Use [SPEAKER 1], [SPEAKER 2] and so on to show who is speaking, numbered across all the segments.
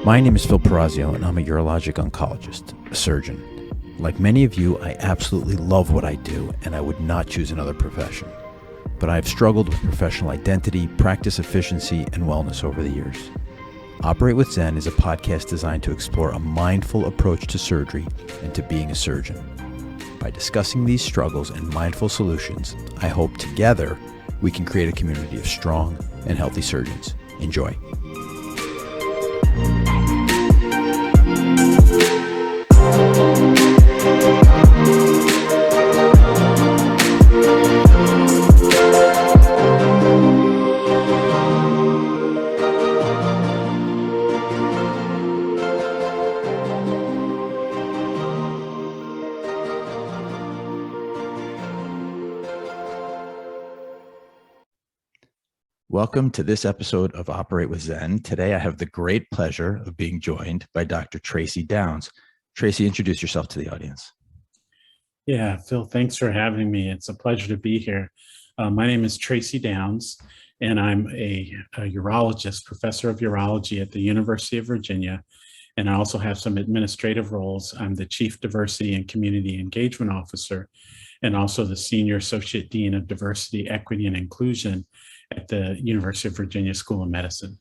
[SPEAKER 1] My name is Phil Perazio, and I'm a urologic oncologist, a surgeon. Like many of you, I absolutely love what I do, and I would not choose another profession. But I have struggled with professional identity, practice efficiency, and wellness over the years. Operate with Zen is a podcast designed to explore a mindful approach to surgery and to being a surgeon. By discussing these struggles and mindful solutions, I hope together we can create a community of strong and healthy surgeons. Enjoy. Welcome to this episode of Operate with Zen. Today, I have the great pleasure of being joined by Dr. Tracy Downs. Tracy, introduce yourself to the audience.
[SPEAKER 2] Yeah, Phil, thanks for having me. It's a pleasure to be here. My name is Tracy Downs, and I'm a urologist, professor of urology at the University of Virginia. And I also have some administrative roles. I'm the Chief Diversity and Community Engagement Officer, and also the Senior Associate Dean of Diversity, Equity, and Inclusion at the University of Virginia School of Medicine.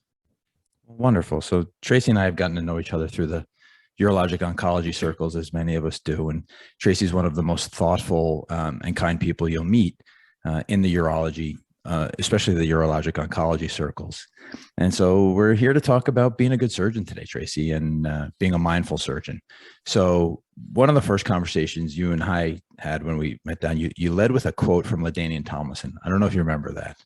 [SPEAKER 1] Wonderful. So Tracy and I have gotten to know each other through the urologic oncology circles, as many of us do. And Tracy's one of the most thoughtful and kind people you'll meet in the urology, especially the urologic oncology circles. And so we're here to talk about being a good surgeon today, Tracy, and being a mindful surgeon. So one of the first conversations you and I had when we met down, you led with a quote from LaDainian Tomlinson. I don't know if you remember that.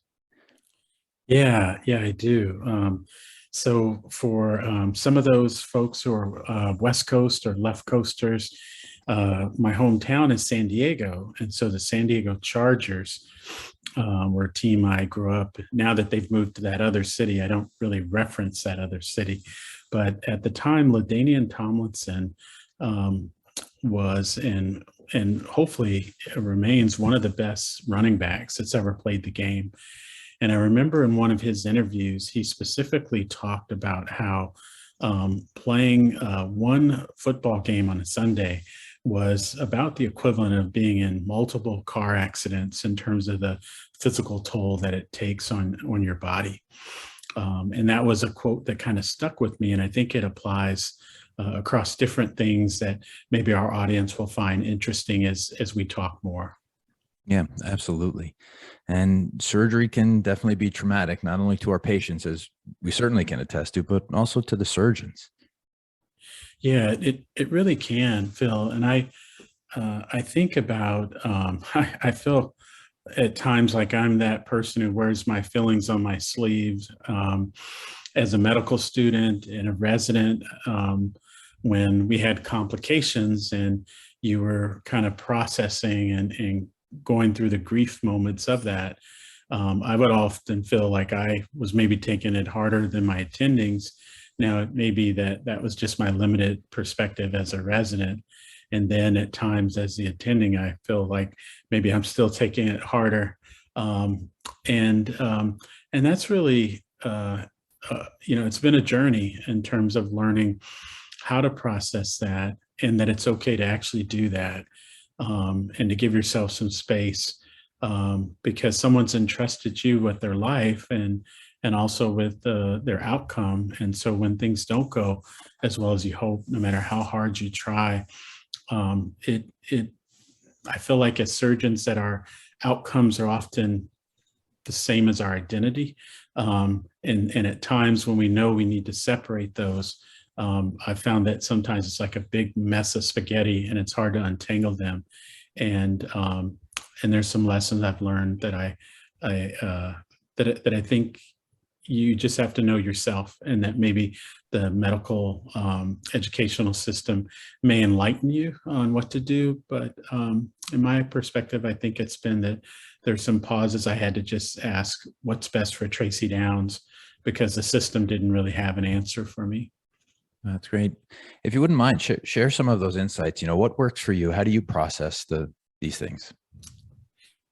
[SPEAKER 2] Yeah, I do. So for some of those folks who are West Coast or left coasters, my hometown is San Diego. And so the San Diego Chargers were a team I grew up. Now that they've moved to that other city, I don't really reference that other city. But at the time, LaDainian Tomlinson was and hopefully remains one of the best running backs that's ever played the game. And I remember in one of his interviews, he specifically talked about how playing one football game on a Sunday was about the equivalent of being in multiple car accidents in terms of the physical toll that it takes on your body. And that was a quote that kind of stuck with me. And I think it applies across different things that maybe our audience will find interesting as we talk more.
[SPEAKER 1] Yeah, absolutely. And surgery can definitely be traumatic, not only to our patients, as we certainly can attest to, but also to the surgeons.
[SPEAKER 2] Yeah, it really can, Phil. And I think about I feel at times like I'm that person who wears my feelings on my sleeve. As a medical student and a resident, when we had complications and you were kind of processing and going through the grief moments of that, I would often feel like I was maybe taking it harder than my attendings. Now, it may be that was just my limited perspective as a resident. And then at times as the attending, I feel like maybe I'm still taking it harder. And that's really, it's been a journey in terms of learning how to process that, and that it's okay to actually do that. And to give yourself some space, because someone's entrusted you with their life and also with their outcome. And so when things don't go as well as you hope, no matter how hard you try, I feel like as surgeons that our outcomes are often the same as our identity. And at times when we know we need to separate those, I found that sometimes it's like a big mess of spaghetti and it's hard to untangle them. And there's some lessons I've learned that I think you just have to know yourself, and that maybe the medical educational system may enlighten you on what to do. But in my perspective, I think it's been that there's some pauses I had to just ask what's best for Tracy Downs, because the system didn't really have an answer for me.
[SPEAKER 1] That's great. If you wouldn't mind, share some of those insights. What works for you? How do you process these things?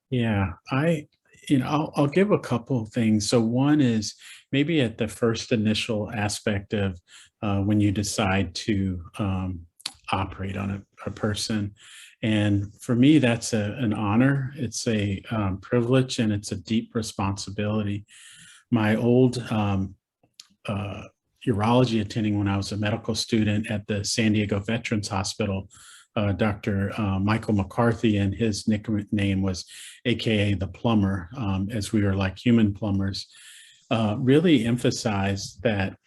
[SPEAKER 2] Yeah, I'll give a couple of things. So one is maybe at the first initial aspect of when you decide to operate on a person. And for me, that's an honor. It's a privilege, and it's a deep responsibility. My old urology attending when I was a medical student at the San Diego Veterans Hospital, Dr. Michael McCarthy, and his nickname was AKA the plumber, as we were like human plumbers, really emphasized that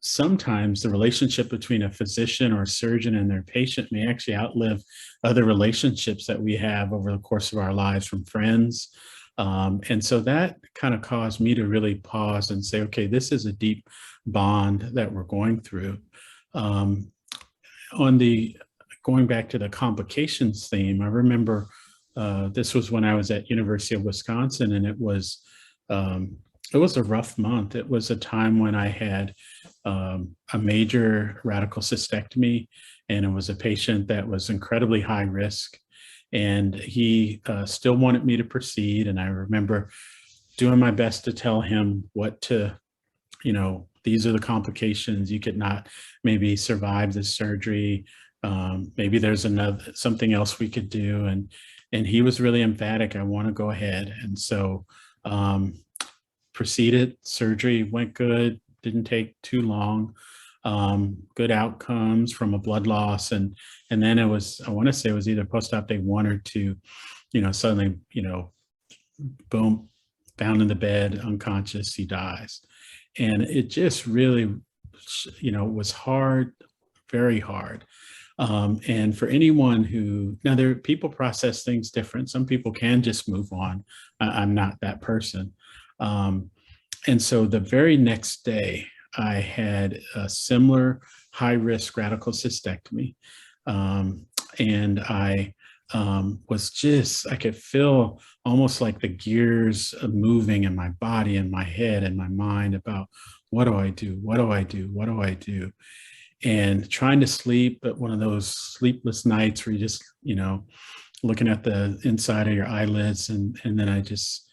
[SPEAKER 2] sometimes the relationship between a physician or a surgeon and their patient may actually outlive other relationships that we have over the course of our lives, from friends. And so that kind of caused me to really pause and say, okay, this is a deep bond that we're going through. Going back to the complications theme, I remember this was when I was at University of Wisconsin, and it was a rough month. It was a time when I had a major radical cystectomy, and it was a patient that was incredibly high risk, and he still wanted me to proceed. And I remember doing my best to tell him what to, these are the complications. You could not maybe survive this surgery. Maybe there's something else we could do. And he was really emphatic. I want to go ahead. And so proceeded. Surgery went good. Didn't take too long. Good outcomes from a blood loss. And then I want to say it was either post-op day 1 or 2, suddenly, boom, found in the bed, unconscious, he dies. And it just really, was hard, very hard. And for anyone now people process things different. Some people can just move on. I'm not that person. And so the very next day, I had a similar high-risk radical cystectomy. And I I could feel almost like the gears moving in my body and my head and my mind about, what do I do? What do I do? What do I do? And trying to sleep, but one of those sleepless nights where you just, looking at the inside of your eyelids. And then I just,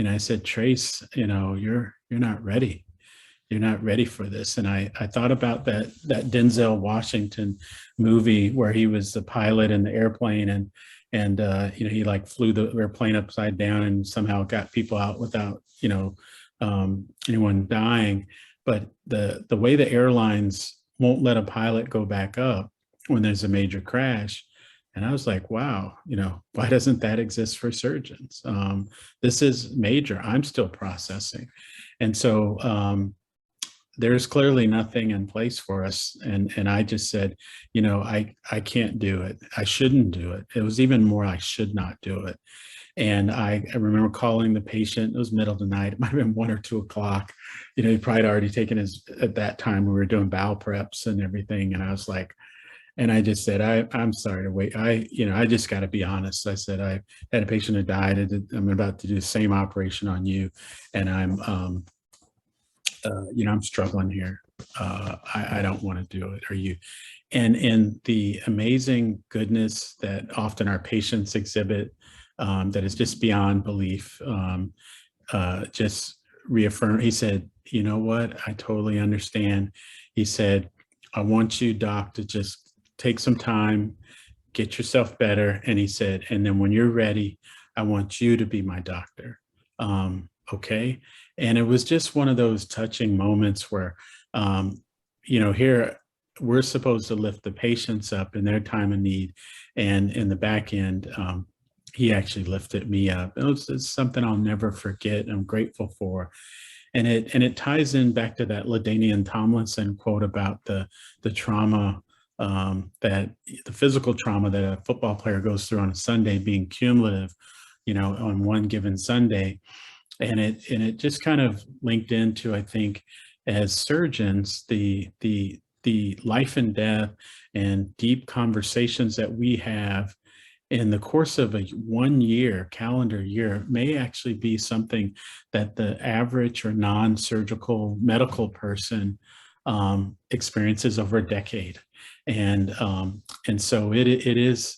[SPEAKER 2] I said, Trace, you're not ready. You're not ready for this. And I thought about that Denzel Washington movie where he was the pilot in the airplane, and he like flew the airplane upside down and somehow got people out without, anyone dying. But the way the airlines won't let a pilot go back up when there's a major crash. And I was like, wow, why doesn't that exist for surgeons? This is major. I'm still processing. And so there's clearly nothing in place for us. And I just said, I can't do it. I shouldn't do it. It was even more, I should not do it. And I remember calling the patient. It was middle of the night. It might have been 1 or 2 o'clock. He probably had already taken at that time we were doing bowel preps and everything. And I was like, and I just said, I'm sorry to wait. I just got to be honest. I said, I had a patient who died. I'm about to do the same operation on you. And I'm struggling here. I don't want to do it. Are you? And the amazing goodness that often our patients exhibit, that is just beyond belief, just reaffirmed. He said, you know what? I totally understand. He said, I want you, doc, to just take some time, get yourself better. And he said, and then when you're ready, I want you to be my doctor. Okay. And it was just one of those touching moments where, here we're supposed to lift the patients up in their time of need. And in the back end, he actually lifted me up. It's something I'll never forget. I'm grateful for. And it ties in back to that LaDainian Tomlinson quote about the trauma, that the physical trauma that a football player goes through on a Sunday being cumulative, on one given Sunday. And it just kind of linked into, I think, as surgeons, the life and death and deep conversations that we have in the course of a 1 year, calendar year, may actually be something that the average or non-surgical medical person experiences over a decade. And so it is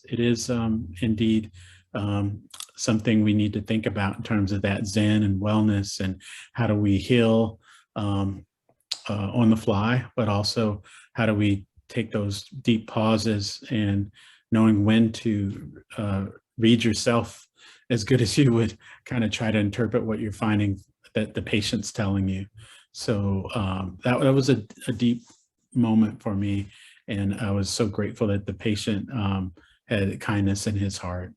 [SPEAKER 2] indeed something we need to think about in terms of that Zen and wellness, and how do we heal on the fly, but also how do we take those deep pauses and knowing when to read yourself as good as you would kind of try to interpret what you're finding that the patient's telling you. So that was a deep moment for me. And I was so grateful that the patient had kindness in his heart.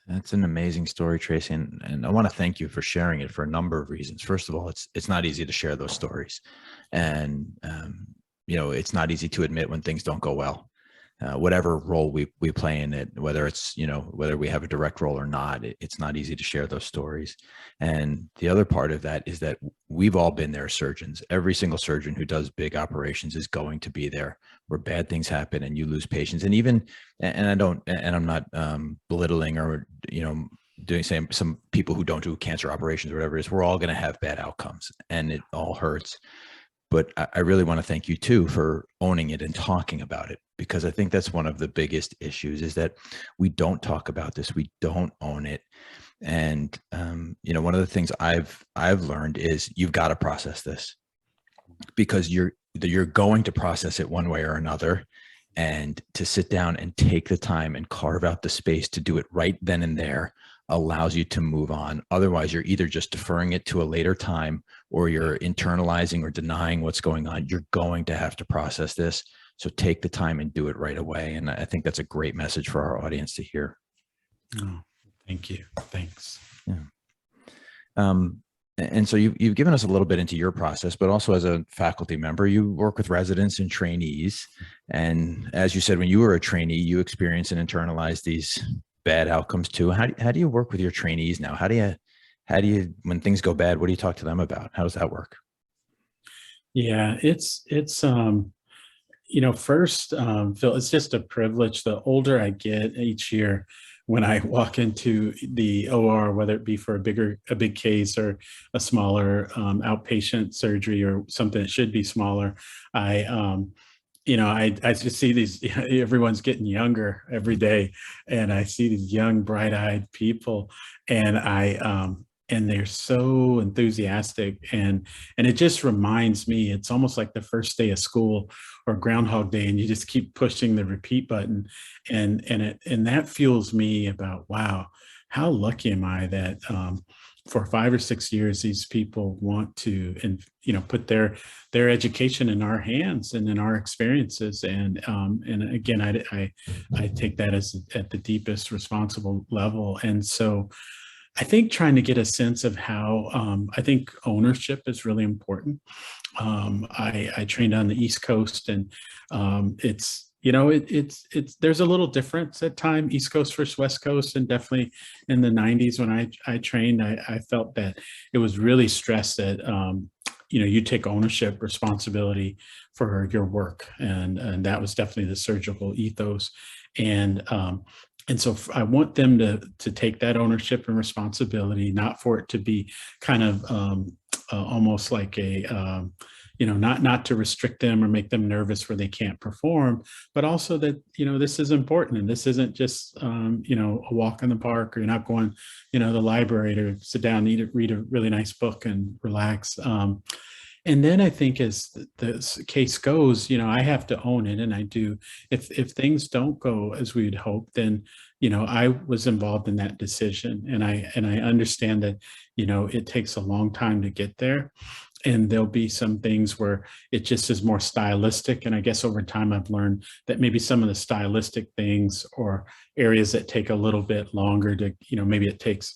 [SPEAKER 1] That's an amazing story, Tracy. And I want to thank you for sharing it for a number of reasons. First of all, it's not easy to share those stories. And, it's not easy to admit when things don't go well. Whatever role we play in it, whether it's, whether we have a direct role or not, it's not easy to share those stories. And the other part of that is that we've all been there, surgeons. Every single surgeon who does big operations is going to be there where bad things happen and you lose patients. And even, I'm not belittling or, doing some people who don't do cancer operations or whatever it is, we're all going to have bad outcomes and it all hurts. But I really want to thank you too for owning it and talking about it, because I think that's one of the biggest issues is that we don't talk about this. We don't own it. And, one of the things I've learned is you've got to process this, because you're going to process it one way or another, and to sit down and take the time and carve out the space to do it right then and there allows you to move on. Otherwise, you're either just deferring it to a later time or you're internalizing or denying what's going on. You're going to have to process this. So take the time and do it right away. And I think that's a great message for our audience to hear.
[SPEAKER 2] Oh, thank you. Thanks.
[SPEAKER 1] Yeah. And so you've given us a little bit into your process, but also as a faculty member, you work with residents and trainees. And as you said, when you were a trainee, you experienced and internalized these bad outcomes too. How do you work with your trainees now? How do you, when things go bad, what do you talk to them about? How does that work?
[SPEAKER 2] Yeah, it's first, Phil, it's just a privilege. The older I get each year, when I walk into the OR, whether it be for a big case or a smaller outpatient surgery or something that should be smaller, I just see these, everyone's getting younger every day, and I see these young, bright-eyed people, and and they're so enthusiastic, and it just reminds me, it's almost like the first day of school or Groundhog Day, and you just keep pushing the repeat button, and that fuels me about, wow, how lucky am I that for 5 or 6 years, these people want to, and put their education in our hands and in our experiences. And again, I take that as at the deepest responsible level. And so I think trying to get a sense of how, I think ownership is really important. I trained on the East Coast, and it's there's a little difference at time, East Coast versus West Coast, and definitely in the 90s when I trained, I felt that it was really stressed that you take ownership, responsibility for your work, and that was definitely the surgical ethos, and so I want them to take that ownership and responsibility, not for it to be kind of almost like a not to restrict them or make them nervous where they can't perform, but also that, this is important, and this isn't just, a walk in the park, or you're not going, the library to sit down and read a really nice book and relax. And then I think as the case goes, I have to own it, and I do. If things don't go as we'd hope, then, I was involved in that decision, and I understand that, it takes a long time to get there. And there'll be some things where it just is more stylistic. And I guess over time, I've learned that maybe some of the stylistic things or areas that take a little bit longer to, maybe it takes,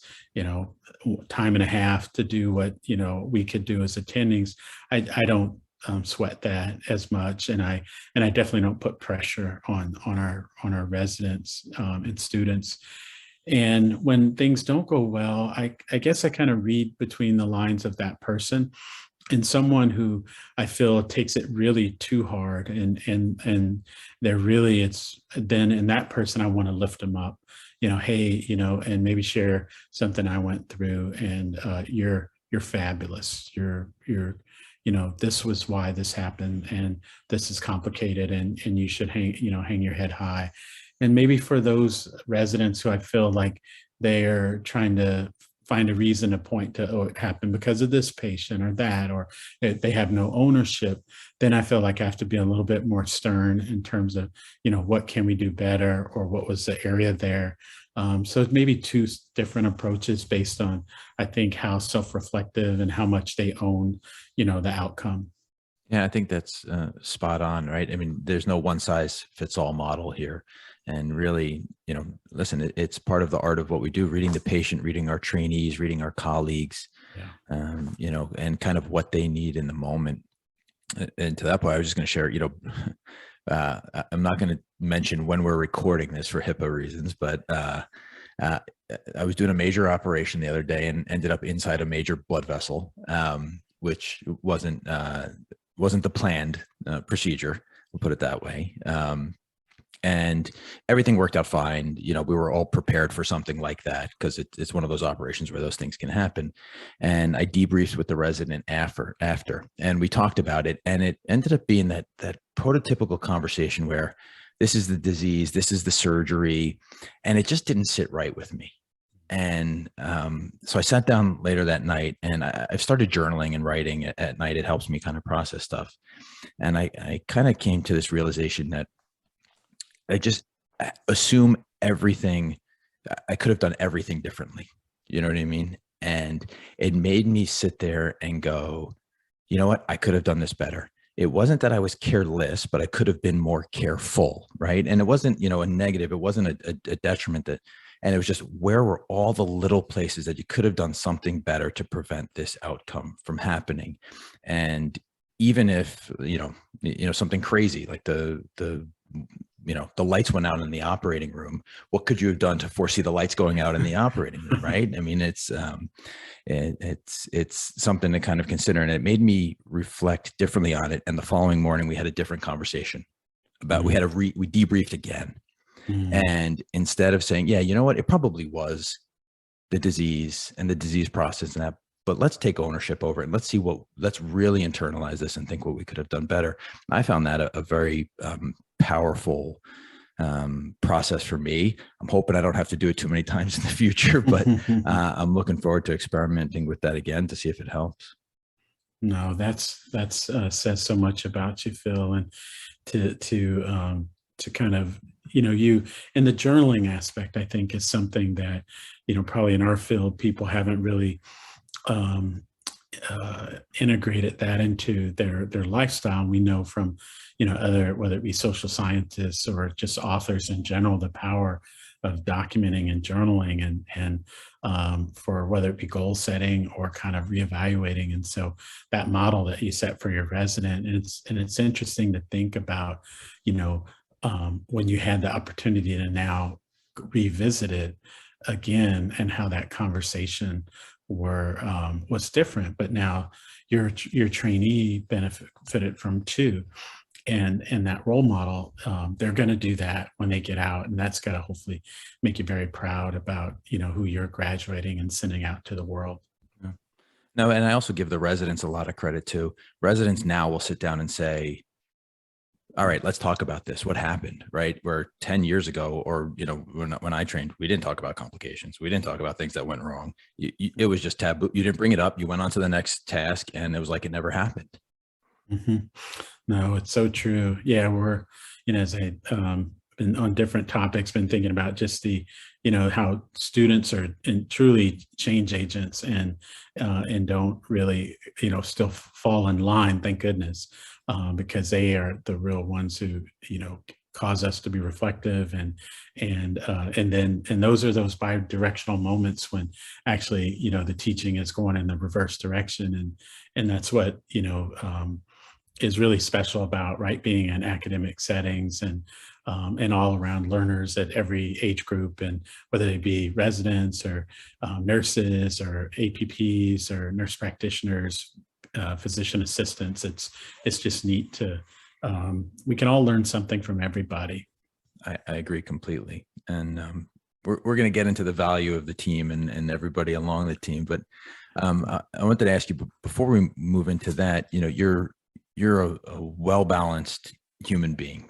[SPEAKER 2] time and a half to do what, we could do as attendings. I don't sweat that as much. And I definitely don't put pressure on our residents and students. And when things don't go well, I guess I kind of read between the lines of that person. And someone who I feel takes it really too hard, and they're really, it's then in that person, I want to lift them up, hey, and maybe share something I went through, and you're fabulous. You're this was why this happened, and this is complicated, and you should hang your head high. And maybe for those residents who I feel like they are trying to find a reason to point to, oh, it happened because of this patient or that, or they have no ownership, then I feel like I have to be a little bit more stern in terms of, what can we do better, or what was the area there. So maybe two different approaches based on, I think, how self-reflective and how much they own, the outcome.
[SPEAKER 1] Yeah, I think that's spot on, right? I mean, there's no one size fits all model here. And really, listen, it's part of the art of what we do, reading the patient, reading our trainees, reading our colleagues,
[SPEAKER 2] Yeah.
[SPEAKER 1] And kind of what they need in the moment. And to that point, I was just going to share, I'm not going to mention when we're recording this for HIPAA reasons, but I was doing a major operation the other day and ended up inside a major blood vessel, which wasn't the planned procedure. We'll put it that way. And everything worked out fine. We were all prepared for something like that because it's one of those operations where those things can happen. And I debriefed with the resident after, and we talked about it. And it ended up being that prototypical conversation where this is the disease, this is the surgery, and it just didn't sit right with me. And so I sat down later that night, and I've started journaling and writing at night. It helps me kind of process stuff. And I kind of came to this realization that I just assume everything. I could have done everything differently. You know what I mean? And it made me sit there and go, you know what? I could have done this better. It wasn't that I was careless, but I could have been more careful, right? And it wasn't, a negative. It wasn't a detriment. And it was just, where were all the little places that you could have done something better to prevent this outcome from happening? And even if, something crazy like the lights went out in the operating room, what could you have done to foresee the lights going out in the operating room? Right. I mean, it's something to kind of consider, and it made me reflect differently on it. And the following morning we had a different conversation about, we debriefed again. And instead of saying, yeah, you know what, it probably was the disease and the disease process and that, but let's take ownership over it and let's really internalize this and think what we could have done better. I found that a very powerful process for me. I'm hoping I don't have to do it too many times in the future, but I'm looking forward to experimenting with that again to see if it helps.
[SPEAKER 2] No, that's says so much about you, Phil, and to kind of, you in the journaling aspect, I think is something that, probably in our field, people haven't really integrated that into their lifestyle. We know from, other, whether it be social scientists or just authors in general, the power of documenting and journaling and for whether it be goal setting or kind of reevaluating. And so that model that you set for your resident, and it's interesting to think about, when you had the opportunity to now revisit it again, and how that conversation was different, but now your trainee benefited from too. And that role model, they're going to do that when they get out, and that's got to hopefully make you very proud about, who you're graduating and sending out to the world.
[SPEAKER 1] Yeah. No, and I also give the residents a lot of credit too. Residents now will sit down and say, all right, let's talk about this. What happened, right? Where 10 years ago, or, when I trained, we didn't talk about complications. We didn't talk about things that went wrong. It was just taboo. You didn't bring it up. You went on to the next task, and it was like it never happened.
[SPEAKER 2] Mm-hmm. No, it's so true. Yeah, we're, as I been on different topics, been thinking about just the, how students are truly change agents and don't really, still fall in line, thank goodness, because they are the real ones who, cause us to be reflective and those are those bi-directional moments when actually, the teaching is going in the reverse direction. And that's what, is really special about, right, being in academic settings and all around learners at every age group, and whether they be residents or nurses or APPs or nurse practitioners, physician assistants. It's just neat to, we can all learn something from everybody.
[SPEAKER 1] I agree completely. And we're going to get into the value of the team and everybody along the team. But I wanted to ask you, before we move into that, you're a well-balanced human being.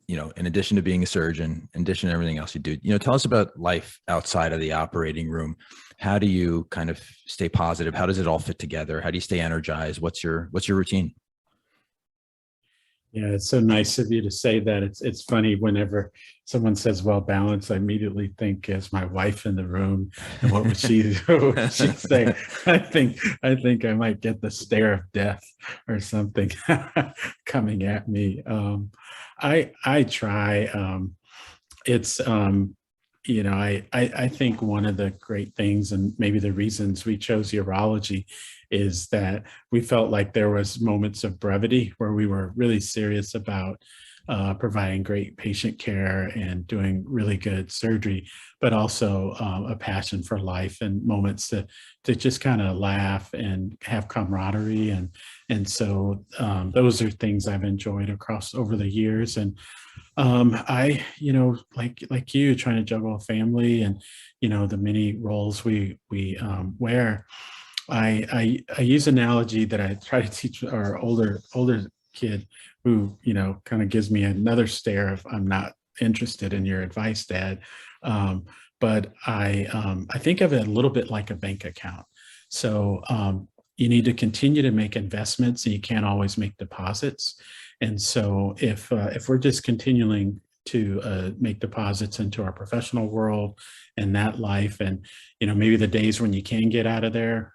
[SPEAKER 1] in addition to being a surgeon, in addition to everything else you do, tell us about life outside of the operating room. How do you kind of stay positive? How does it all fit together? How do you stay energized? What's your routine?
[SPEAKER 2] Yeah, it's so nice of you to say that. It's funny whenever someone says well balanced, I immediately think, is my wife in the room, and what would she what would she say? I think I might get the stare of death or something coming at me. I try. It's I think one of the great things, and maybe the reasons we chose urology, is that we felt like there was moments of brevity where we were really serious about providing great patient care and doing really good surgery, but also a passion for life and moments to just kind of laugh and have camaraderie. And so those are things I've enjoyed across over the years. And I, like you, trying to juggle a family and, the many roles we wear. I use analogy that I try to teach our older kid, who, kind of gives me another stare if I'm not interested in your advice, Dad. But I think of it a little bit like a bank account. So you need to continue to make investments, and you can't always make deposits. And so if we're just continuing to make deposits into our professional world and that life, and maybe the days when you can get out of there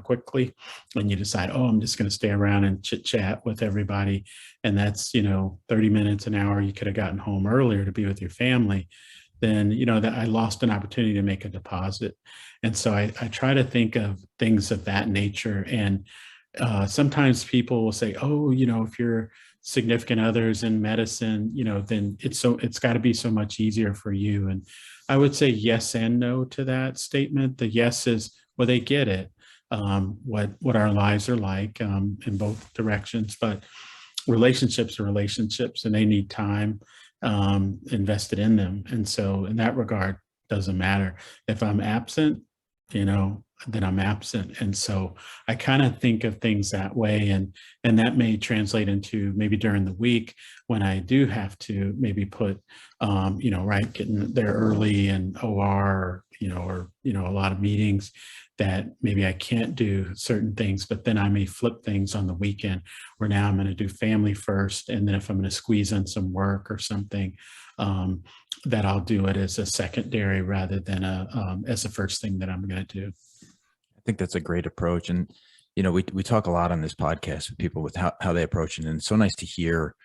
[SPEAKER 2] quickly, and you decide, oh, I'm just going to stay around and chit chat with everybody, and that's 30 minutes, an hour, you could have gotten home earlier to be with your family, then that I lost an opportunity to make a deposit. And so I try to think of things of that nature. And sometimes people will say, oh, if you're significant others in medicine, then it's got to be so much easier for you. And I would say yes and no to that statement. The yes is, well, they get it, what our lives are like in both directions, but relationships are relationships, and they need time invested in them. And so in that regard, doesn't matter if I'm absent, then I'm absent. And so I kind of think of things that way, and that may translate into maybe during the week when I do have to maybe put right, getting there early and OR, or a lot of meetings, that maybe I can't do certain things, but then I may flip things on the weekend where now I'm going to do family first, and then if I'm going to squeeze in some work or something, that I'll do it as a secondary rather than as the first thing that I'm going to do.
[SPEAKER 1] I think that's a great approach. And, we talk a lot on this podcast with people with how they approach it. And it's so nice to hear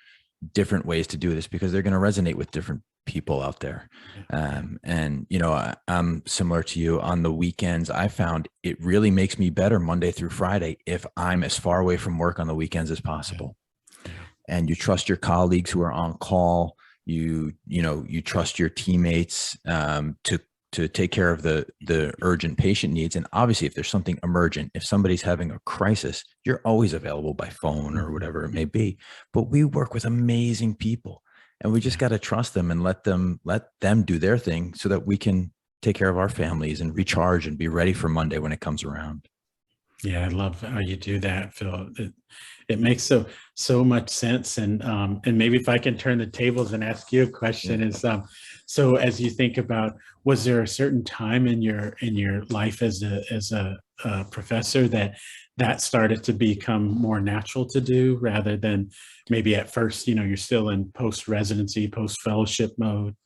[SPEAKER 1] different ways to do this, because they're going to resonate with different people out there. I'm similar to you. On the weekends, I found it really makes me better Monday through Friday if I'm as far away from work on the weekends as possible. Yeah. And you trust your colleagues who are on call. You trust your teammates to take care of the urgent patient needs. And obviously, if there's something emergent, if somebody's having a crisis, you're always available by phone or whatever it may be. But we work with amazing people, and we just got to trust them and let them do their thing so that we can take care of our families and recharge and be ready for Monday when it comes around.
[SPEAKER 2] Yeah, I love how you do that, Phil. It makes so much sense. And maybe if I can turn the tables and ask you a question, is so as you think about, was there a certain time in your life as a professor that started to become more natural to do, rather than maybe at first, you're still in post residency, post fellowship mode?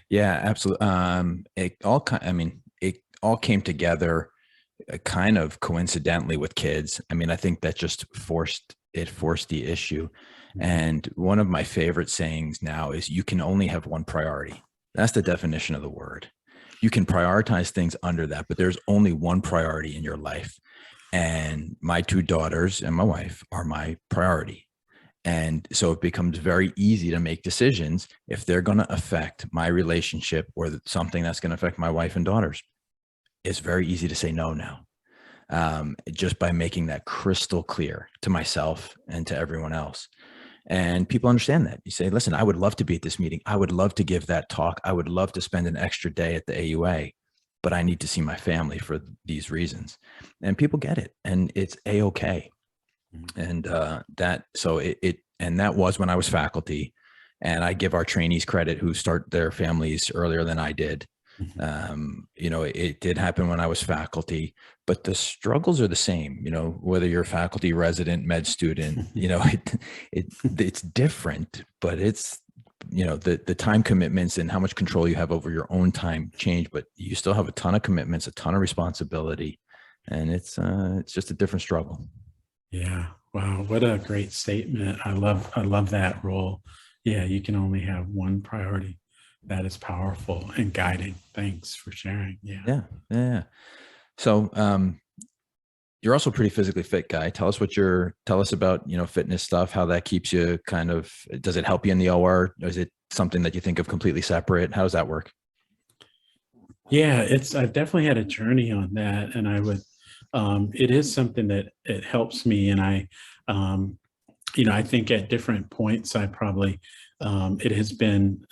[SPEAKER 1] Yeah, absolutely. It all came together kind of coincidentally with kids. I think that just forced the issue. Mm-hmm. And one of my favorite sayings now is, you can only have one priority. That's the definition of the word. You can prioritize things under that, but there's only one priority in your life. And my two daughters and my wife are my priority. And so it becomes very easy to make decisions if they're going to affect my relationship or something that's going to affect my wife and daughters. It's very easy to say no now, just by making that crystal clear to myself and to everyone else. And people understand that. You say, listen, I would love to be at this meeting. I would love to give that talk. I would love to spend an extra day at the AUA, but I need to see my family for these reasons. And people get it, and it's A-okay. And that was when I was faculty. And I give our trainees credit who start their families earlier than I did. It did happen when I was faculty, but the struggles are the same, whether you're a faculty, resident, med student, it's different, but it's, the time commitments and how much control you have over your own time change, but you still have a ton of commitments, a ton of responsibility, and it's just a different struggle.
[SPEAKER 2] Yeah. Wow. What a great statement. I love that role. Yeah. You can only have one priority. That is powerful and guiding. Thanks for sharing. Yeah.
[SPEAKER 1] Yeah. So, you're also a pretty physically fit guy. Tell us about, fitness stuff, how that keeps you does it help you in the OR? Or is it something that you think of completely separate? How does that work?
[SPEAKER 2] Yeah, I've definitely had a journey on that, and it is something that it helps me. And um, I think at different points, it has been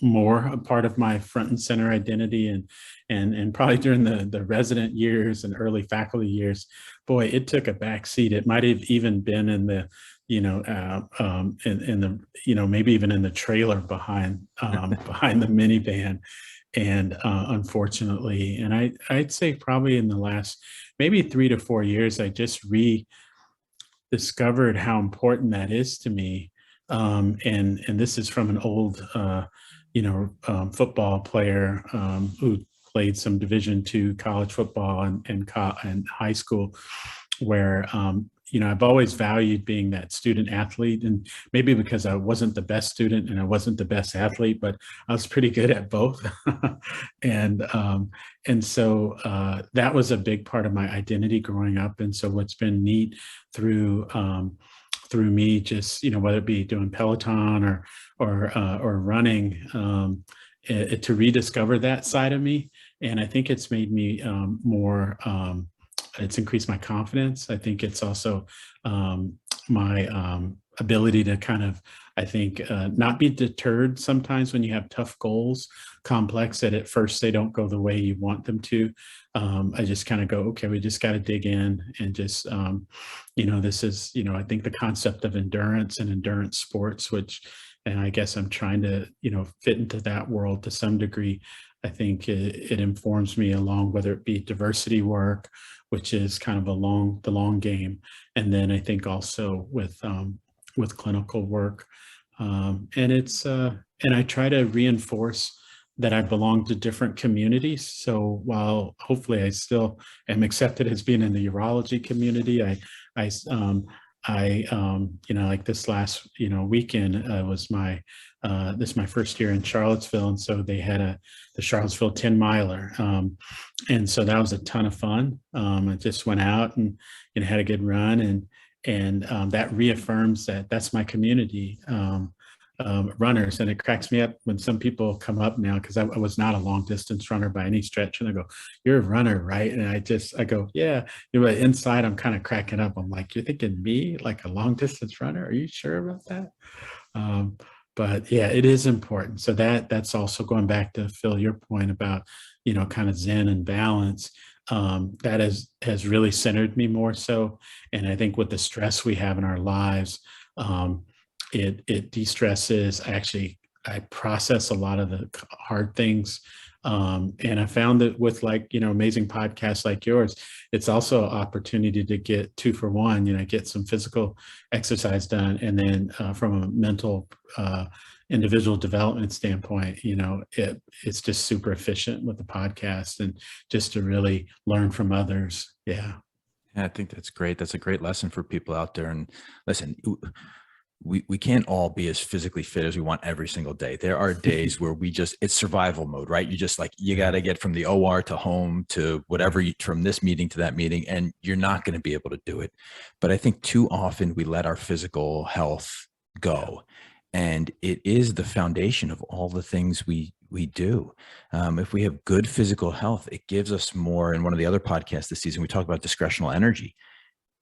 [SPEAKER 2] more a part of my front and center identity, and probably during the resident years and early faculty years, boy, it took a back seat. It might have even been in the, in the, maybe even in the trailer behind, behind the minivan. And unfortunately, and I'd say probably in the last maybe 3 to 4 years, I just discovered how important that is to me. And this is from an old, football player who played some Division II college football and high school, where I've always valued being that student athlete, and maybe because I wasn't the best student and I wasn't the best athlete, but I was pretty good at both. and and so that was a big part of my identity growing up. And so what's been neat through through me, just whether it be doing Peloton or running, to rediscover that side of me. And I think it's made me more. It's increased my confidence. I think it's also my ability to kind of, I think, not be deterred sometimes when you have tough goals, complex, that at first they don't go the way you want them to. I just kind of go, okay, we just got to dig in and just, this is, I think the concept of endurance and endurance sports, and I guess I'm trying to, fit into that world to some degree. I think it informs me along, whether it be diversity work, which is kind of the long game. And then I think also with clinical work. And I try to reinforce that I belong to different communities. So while hopefully I still am accepted as being in the urology community, like this last, weekend was this is my first year in Charlottesville. And so they had the Charlottesville 10 miler. And so that was a ton of fun. I just went out and, had a good run, and that reaffirms that that's my community. Runners. And it cracks me up when some people come up now, because I was not a long distance runner by any stretch, and they go, "You're a runner, right?" And I go, "Yeah." But inside I'm kind of cracking up. I'm like, "You're thinking me, like a long distance runner? Are you sure about that?" But yeah, it is important. So that's also going back to Phil, your point about, kind of Zen and balance. That has really centered me more so. And I think with the stress we have in our lives, it de-stresses. I process a lot of the hard things. And I found that with amazing podcasts like yours, it's also an opportunity to get 2 for 1, get some physical exercise done. And then from a mental individual development standpoint, it's just super efficient with the podcast, and just to really learn from others. Yeah.
[SPEAKER 1] Yeah, I think that's great. That's a great lesson for people out there. And listen, we can't all be as physically fit as we want every single day. There are days where it's survival mode, right? You got to get from the OR to home to whatever, from this meeting to that meeting, and you're not going to be able to do it. But I think too often we let our physical health go, and it is the foundation of all the things we do. If we have good physical health, it gives us more. In one of the other podcasts this season, we talk about discretional energy.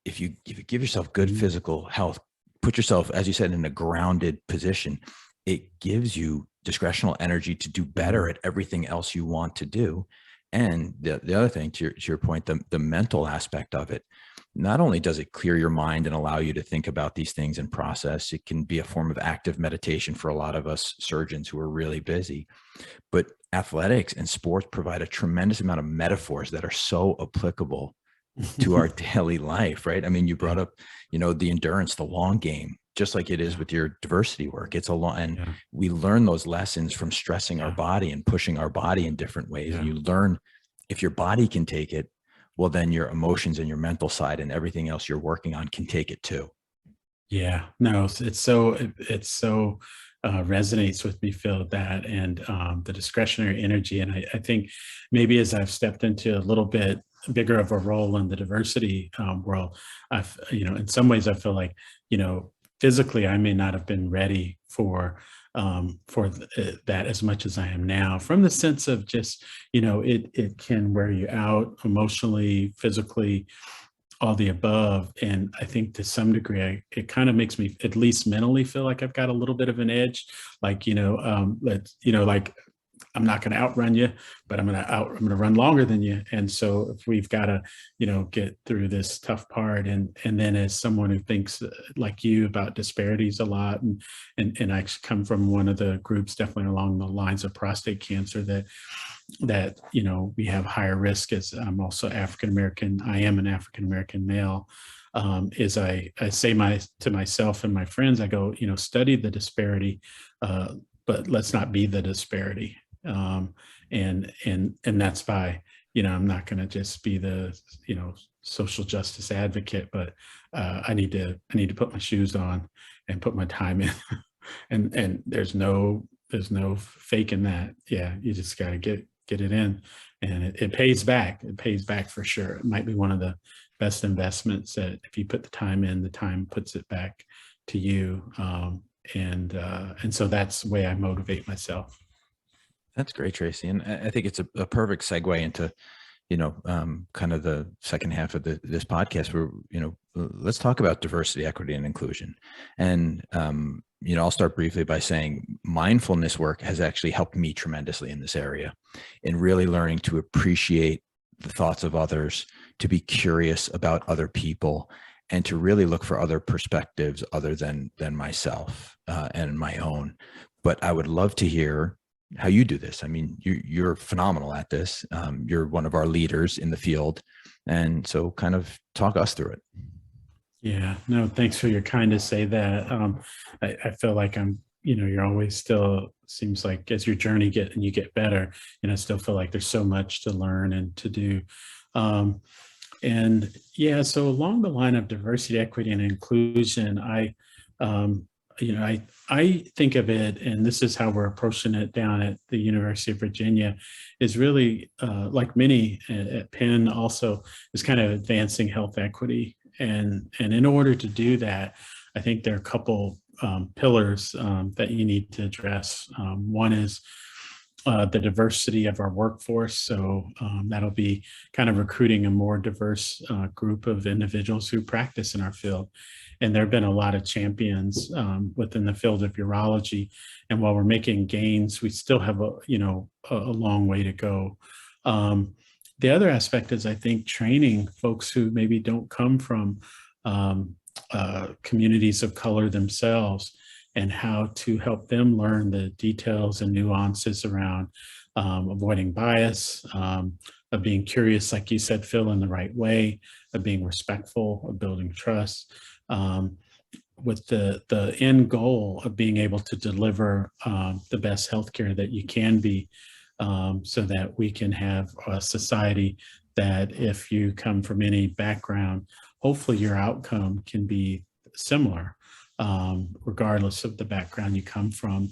[SPEAKER 1] If you give yourself good physical health, put yourself, as you said, in a grounded position, it gives you discretional energy to do better at everything else you want to do. And the other thing, to your point, the mental aspect of it, not only does it clear your mind and allow you to think about these things and process, it can be a form of active meditation for a lot of us surgeons who are really busy. But athletics and sports provide a tremendous amount of metaphors that are so applicable to our daily life, right? I mean, you brought up, the endurance, the long game, just like it is with your diversity work. It's a long, and we learn those lessons from stressing our body and pushing our body in different ways. And you learn, if your body can take it, well, then your emotions and your mental side and everything else you're working on can take it too.
[SPEAKER 2] Yeah, no, it's so resonates with me, Phil, that and the discretionary energy. And I think maybe as I've stepped into a little bit bigger of a role in the diversity world, in some ways I feel like, physically I may not have been ready for that as much as I am now, from the sense of just, it can wear you out emotionally, physically, all the above. And I think to some degree, it kind of makes me, at least mentally, feel like I've got a little bit of an edge. Like, like I'm not going to outrun you, but I'm going to run longer than you. And so if we've got to, get through this tough part, and then as someone who thinks like you about disparities a lot, and I come from one of the groups definitely along the lines of prostate cancer, that we have higher risk, as I'm also African American. I am an African American male. Is I say to myself and my friends, I go, study the disparity, but let's not be the disparity. And that's by, I'm not going to just be the, social justice advocate, but I need to put my shoes on and put my time in, and there's no faking that. Yeah, you just got to get it in, and it pays back. It pays back for sure. It might be one of the best investments, that if you put the time in, the time puts it back to you. And so that's the way I motivate myself.
[SPEAKER 1] That's great, Tracy. And I think it's a perfect segue into, kind of the second half of this podcast, where, let's talk about diversity, equity, and inclusion. And, I'll start briefly by saying mindfulness work has actually helped me tremendously in this area, in really learning to appreciate the thoughts of others, to be curious about other people, and to really look for other perspectives other than myself and my own. But I would love to hear how you do this. I mean, you're phenomenal at this. You're one of our leaders in the field. And so kind of talk us through it.
[SPEAKER 2] Yeah, no, thanks for your kind to say that. I feel like you're always still, seems like as your journey you get better, and I still feel like there's so much to learn and to do. And yeah, so along the line of diversity, equity, and inclusion, I think of it, and this is how we're approaching it down at the University of Virginia, is really like many at Penn also, is kind of advancing health equity. And in order to do that, I think there are a couple pillars that you need to address. One is the diversity of our workforce. So that'll be kind of recruiting a more diverse group of individuals who practice in our field. And there have been a lot of champions within the field of urology. And while we're making gains, we still have a long way to go. The other aspect is, I think, training folks who maybe don't come from communities of color themselves, and how to help them learn the details and nuances around avoiding bias, of being curious, like you said, Phil, in the right way, of being respectful, of building trust, with the end goal of being able to deliver the best healthcare that you can be, so that we can have a society that, if you come from any background, hopefully your outcome can be similar, regardless of the background you come from.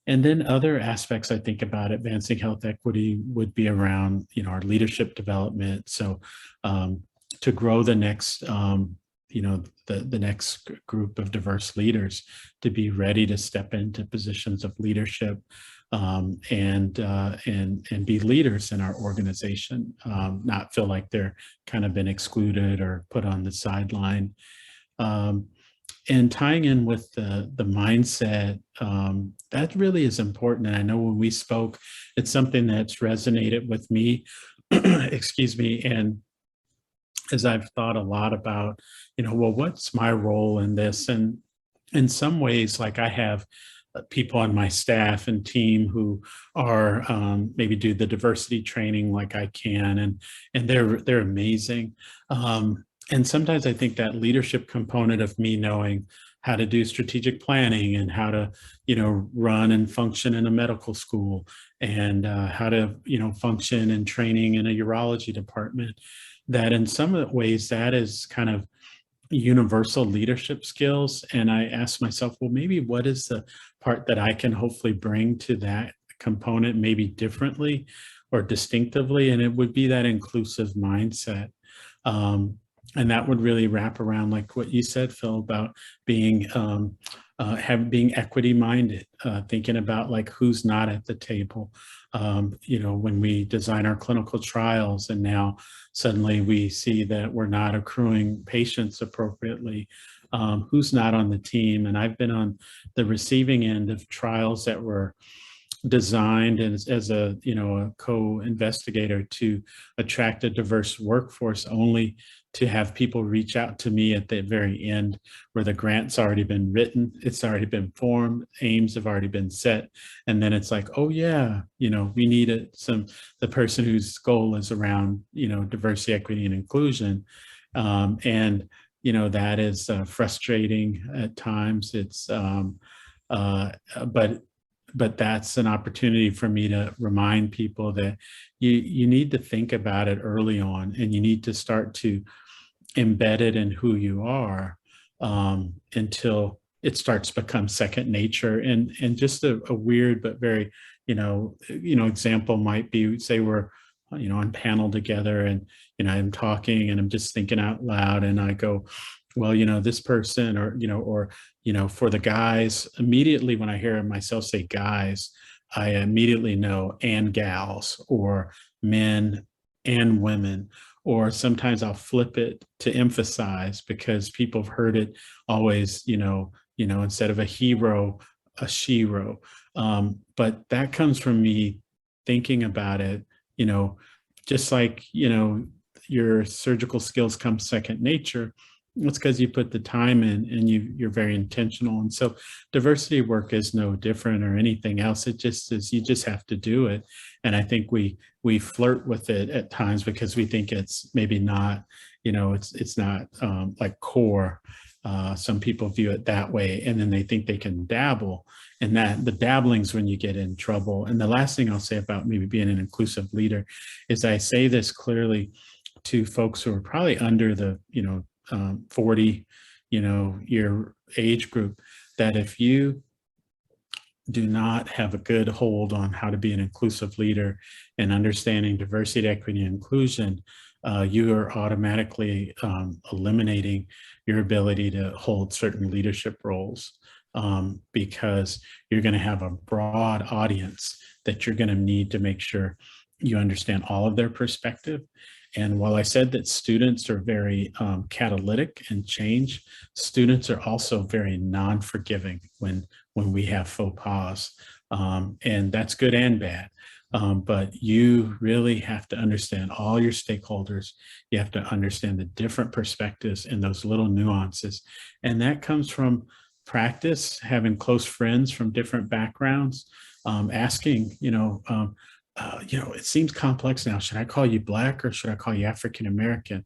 [SPEAKER 2] And then other aspects I think about advancing health equity would be around, our leadership development. So to grow the next, the next group of diverse leaders to be ready to step into positions of leadership, and be leaders in our organization, not feel like they're kind of been excluded or put on the sideline. And tying in with the mindset, that really is important. And I know when we spoke, it's something that's resonated with me, excuse me, is I've thought a lot about, well, what's my role in this? And in some ways, like I have people on my staff and team who are maybe do the diversity training like I can, and they're amazing. And sometimes I think that leadership component of me knowing how to do strategic planning and how to, run and function in a medical school, and how to, function in training in a urology department, that in some of the ways that is kind of universal leadership skills. And I asked myself, well, maybe what is the part that I can hopefully bring to that component, maybe differently or distinctively? And it would be that inclusive mindset. And that would really wrap around like what you said, Phil, about being being equity minded, thinking about like who's not at the table. When we design our clinical trials and now suddenly we see that we're not accruing patients appropriately, who's not on the team. And I've been on the receiving end of trials that were designed as a co-investigator to attract a diverse workforce, only to have people reach out to me at the very end where the grant's already been written, it's already been formed, aims have already been set, and then it's like, oh yeah, we need the person whose goal is around diversity, equity, and inclusion, and that is frustrating at times. It's but that's an opportunity for me to remind people that you need to think about it early on, and you need to start to embed it in who you are, until it starts to become second nature. And just a weird but very example might be, say we're on panel together, and I'm talking and I'm just thinking out loud, and I go, well, this person, or for the guys, immediately when I hear myself say guys, I immediately know and gals, or men and women, or sometimes I'll flip it to emphasize because people have heard it always, instead of a hero, a shero. But that comes from me thinking about it, just like, your surgical skills come second nature. It's because you put the time in and you're very intentional. And so diversity work is no different or anything else. It just is, you just have to do it. And I think we flirt with it at times because we think it's maybe not, it's not like core. Some people view it that way, and then they think they can dabble, and that the dabbling's when you get in trouble. And the last thing I'll say about maybe being an inclusive leader is I say this clearly to folks who are probably under the, 40, year age group, that if you do not have a good hold on how to be an inclusive leader and understanding diversity, equity, and inclusion, you are automatically eliminating your ability to hold certain leadership roles, because you're going to have a broad audience that you're going to need to make sure you understand all of their perspective. And while I said that students are very catalytic and change, students are also very non-forgiving when we have faux pas. And that's good and bad. But you really have to understand all your stakeholders. You have to understand the different perspectives and those little nuances. And that comes from practice, having close friends from different backgrounds, asking, it seems complex now. Should I call you Black or should I call you African American?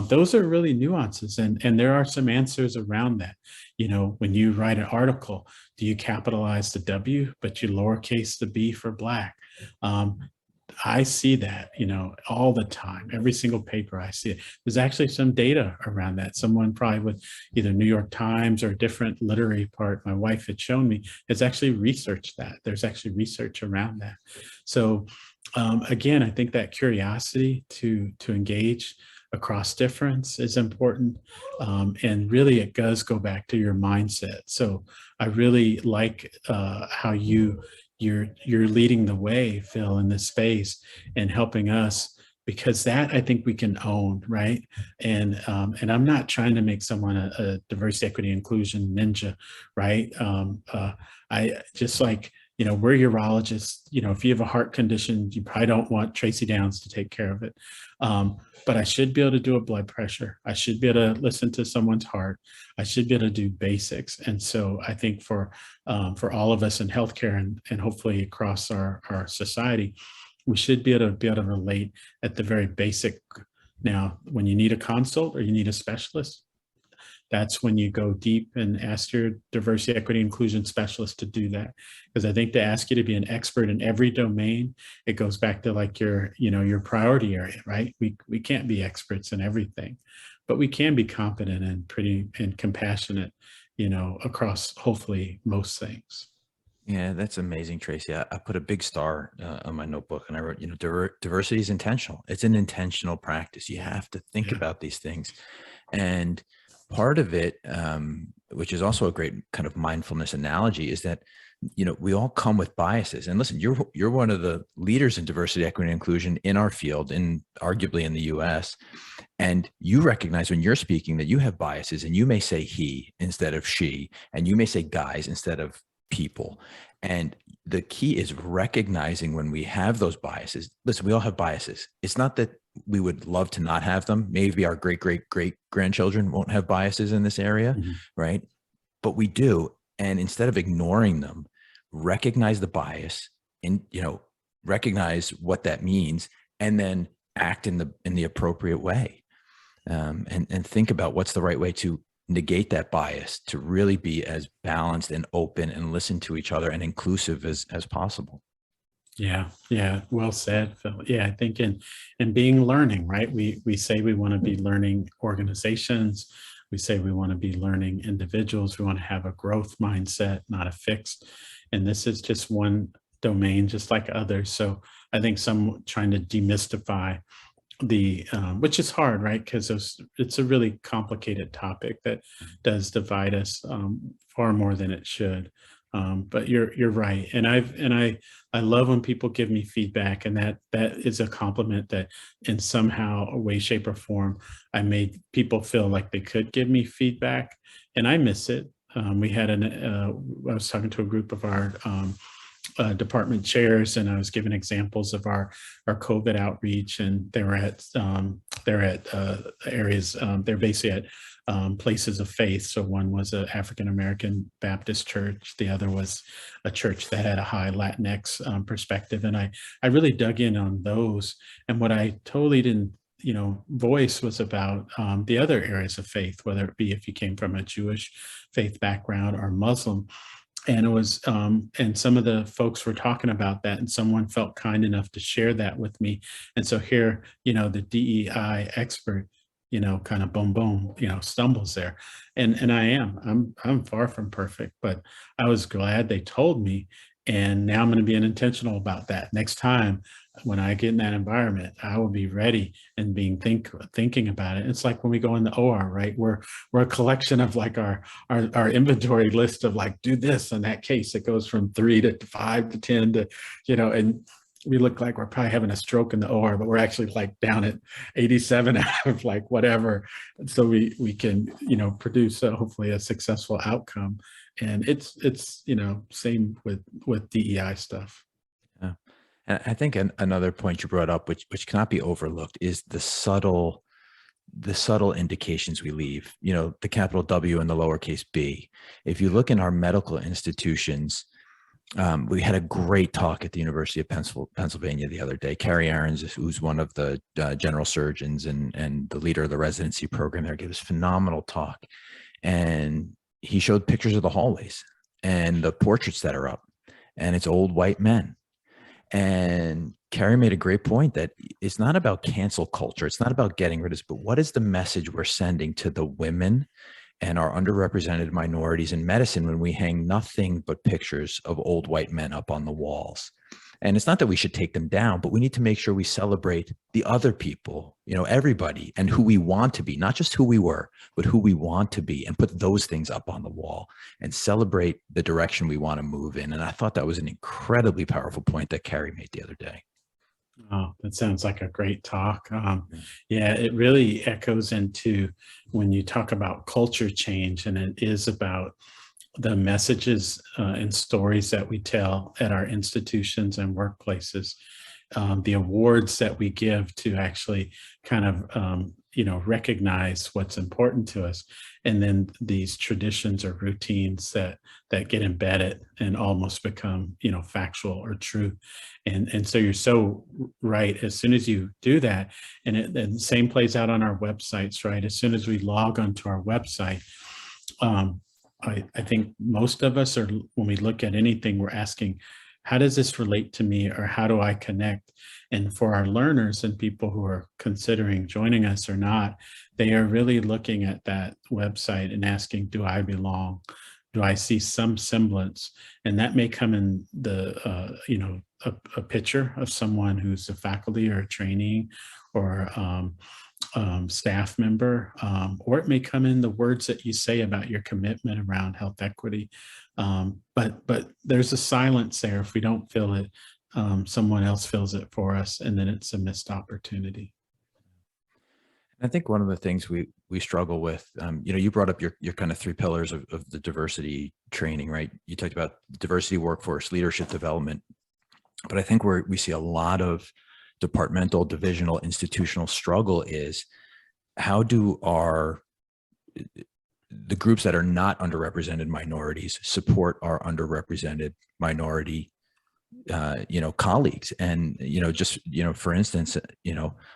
[SPEAKER 2] Those are really nuances, and there are some answers around that. When you write an article, do you capitalize the W, but you lowercase the B for Black? I see that, all the time. Every single paper I see it. There's actually some data around that. Someone probably with either New York Times or a different literary part, my wife had shown me, has actually researched that. There's actually research around that. So again, I think that curiosity to engage across difference is important. And really it does go back to your mindset. So I really like how you're leading the way, Phil, in this space and helping us, because that I think we can own, right? And I'm not trying to make someone a diversity, equity, inclusion ninja, right? I just like, we're urologists. If you have a heart condition, you probably don't want Tracy Downs to take care of it. But I should be able to do a blood pressure. I should be able to listen to someone's heart. I should be able to do basics. And so I think for all of us in healthcare and hopefully across our society, we should be able to relate at the very basic. Now, when you need a consult or you need a specialist, that's when you go deep and ask your diversity, equity, inclusion specialist to do that. Because I think to ask you to be an expert in every domain, it goes back to like your priority area, right? We can't be experts in everything, but we can be competent and compassionate, across hopefully most things.
[SPEAKER 1] Yeah, that's amazing, Tracy. I put a big star on my notebook and I wrote, diversity is intentional. It's an intentional practice. You have to think about these things. And part of it, which is also a great kind of mindfulness analogy, is that, we all come with biases. And listen, you're one of the leaders in diversity, equity, and inclusion in our field, and arguably in the US. And you recognize when you're speaking that you have biases, and you may say he instead of she, and you may say guys instead of people. And the key is recognizing when we have those biases. Listen, we all have biases. It's not that we would love to not have them. Maybe our great grandchildren won't have biases in this area, right? But we do. And instead of ignoring them, recognize the bias and, recognize what that means, and then act in the appropriate way. And think about what's the right way to negate that bias, to really be as balanced and open and listen to each other and inclusive as possible.
[SPEAKER 2] Yeah. Well said, Phil. Yeah, I think in being learning, right? We say we want to be learning organizations. We say we want to be learning individuals. We want to have a growth mindset, not a fixed. And this is just one domain, just like others. So I think some trying to demystify which is hard, right? Because it's a really complicated topic that does divide us far more than it should. But you're right, and I love when people give me feedback, and that is a compliment that in somehow a way, shape, or form I made people feel like they could give me feedback, and I miss it. We had I was talking to a group of our department chairs, and I was giving examples of our COVID outreach, and they're at areas. They're basically at places of faith. So one was an African American Baptist church. The other was a church that had a high Latinx perspective. And I really dug in on those. And what I totally didn't, voice was about the other areas of faith, whether it be if you came from a Jewish faith background or Muslim. And it was, and some of the folks were talking about that, and someone felt kind enough to share that with me. And so here, the DEI expert, kind of boom, stumbles there. And I'm far from perfect, but I was glad they told me. And now I'm going to be intentional about that. Next time when I get in that environment, I will be ready and thinking about it. It's like when we go in the OR, right? We're a collection of like our inventory list of like, do this. In that case, it goes from 3 to 5 to 10 to, and we look like we're probably having a stroke in the OR, but we're actually like down at 87 out of like whatever. So we can, produce hopefully a successful outcome. And it's same with DEI stuff.
[SPEAKER 1] Yeah. And I think another point you brought up, which cannot be overlooked, is the subtle indications we leave, the capital W and the lowercase b. If you look in our medical institutions, we had a great talk at the University of Pennsylvania the other day. Carrie Aarons, who's one of the general surgeons and the leader of the residency program there, gave this phenomenal talk. And he showed pictures of the hallways and the portraits that are up, and it's old white men. And Carrie made a great point that it's not about cancel culture. It's not about getting rid of this, but what is the message we're sending to the women and our underrepresented minorities in medicine when we hang nothing but pictures of old white men up on the walls? And it's not that we should take them down, but we need to make sure we celebrate the other people, everybody, and who we want to be, not just who we were, but who we want to be, and put those things up on the wall and celebrate the direction we want to move in. And I thought that was an incredibly powerful point that Carrie made the other day.
[SPEAKER 2] Oh, that sounds like a great talk. Yeah, it really echoes into when you talk about culture change, and it is about the messages and stories that we tell at our institutions and workplaces, the awards that we give to actually kind of recognize what's important to us, and then these traditions or routines that get embedded and almost become factual or true. And so you're so right. As soon as you do that, and the same plays out on our websites, right? As soon as we log onto our website, I think most of us are, when we look at anything, we're asking, how does this relate to me, or how do I connect? And for our learners and people who are considering joining us or not, they are really looking at that website and asking, do I belong? Do I see some semblance? And that may come in the, a picture of someone who's a faculty or a trainee or staff member, or it may come in the words that you say about your commitment around health equity. But there's a silence there. If we don't feel it, someone else fills it for us, and then it's a missed opportunity.
[SPEAKER 1] I think one of the things we struggle with, you brought up your kind of three pillars of the diversity training, right? You talked about diversity, workforce, leadership development, but I think where we see a lot of departmental, divisional, institutional struggle is, how do the groups that are not underrepresented minorities support our underrepresented minority colleagues? And for instance,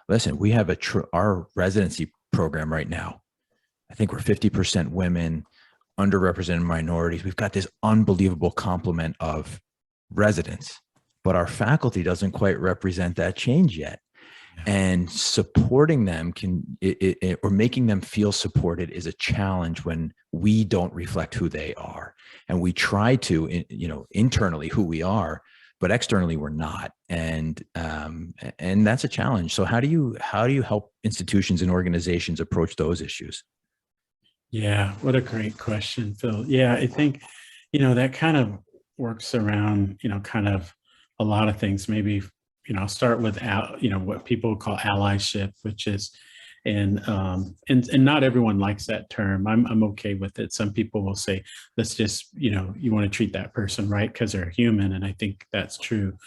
[SPEAKER 1] listen, we have our residency program right now, I think we're 50% women, underrepresented minorities. We've got this unbelievable complement of residents, but our faculty doesn't quite represent that change yet. And supporting them or making them feel supported is a challenge when we don't reflect who they are. And we try to, internally who we are, but externally we're not. And that's a challenge. So how do you help institutions and organizations approach those issues?
[SPEAKER 2] Yeah, what a great question, Phil. Yeah, I think, that kind of works around, kind of a lot of things. Maybe, I'll start with, what people call allyship, which is, and not everyone likes that term. I'm okay with it. Some people will say, let's just, you want to treat that person right because they're human. And I think that's true.